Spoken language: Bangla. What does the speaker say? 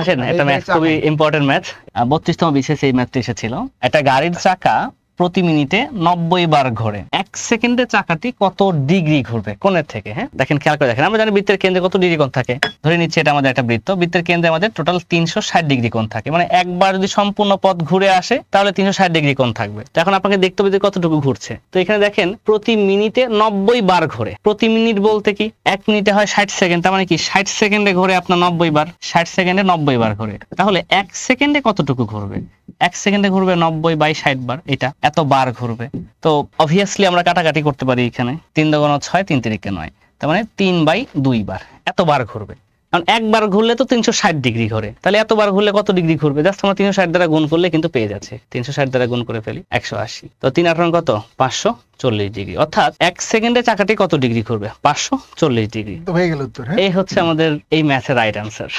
আসেন, এটা ম্যাথ খুবই ইম্পর্টেন্ট ম্যাথ। 32তম বিসিএস এই ম্যাথটা এসেছিল। একটা গাড়ির চাকা প্রতি মিনিটে 90 বার ঘোরে, 1 সেকেন্ডে চাকাটি কত ডিগ্রি ঘুরবে কোণের থেকে? হ্যাঁ, দেখেন, খেয়াল করে দেখেন। আমরা জানি বৃত্তের কেন্দ্রে কত ডিগ্রি কোণ থাকে। ধরে নিচ্ছি এটা আমাদের একটা বৃত্ত, বৃত্তের কেন্দ্রে আমাদের টোটাল 360 ডিগ্রি কোণ থাকে। মানে একবার যদি সম্পূর্ণ পথ ঘুরে আসে তাহলে 360 ডিগ্রি কোণ থাকবে। তো এখন আপনাকে দেখতে হবে যে কতটুকু ঘুরছে। তো এখানে দেখেন প্রতি মিনিটে 90 বার ঘোরে। প্রতি মিনিট বলতে কি, 1 মিনিটে হয় 60 সেকেন্ড, তার মানে কি 60 সেকেন্ডে ঘুরে আপনার 90 বার, 60 সেকেন্ডে 90 বার ঘুরে। তাহলে 1 সেকেন্ডে কতটুকু ঘুরবে? 1 সেকেন্ডে ঘুরবে 90 বাই 60 বার, এটা এত বার ঘুরবে। তো অবভিয়াসলি আমরা কাটাকাটি করতে পারি, এখানে 3 × 6 3 × 9, তার মানে 3/2 বার এত বার ঘুরবে। কারণ একবার ঘুরলে তো 360 ডিগ্রি ঘুরে, তাহলে এতবার ঘুরলে কত ডিগ্রি ঘুরবে? জাস্ট আমরা 360 দ্বারা গুণ করলে কিন্তু পেয়ে যাচ্ছে। 360 দ্বারা গুণ করে ফেলি, 180। তো 3 8 কত? 540 ডিগ্রি। অর্থাৎ 1 সেকেন্ডে চাকাটি কত ডিগ্রি ঘুরবে? 540 ডিগ্রি। তো হয়ে গেল উত্তর। হ্যাঁ, এই হচ্ছে আমাদের এই ম্যাথের রাইট অ্যান্সার।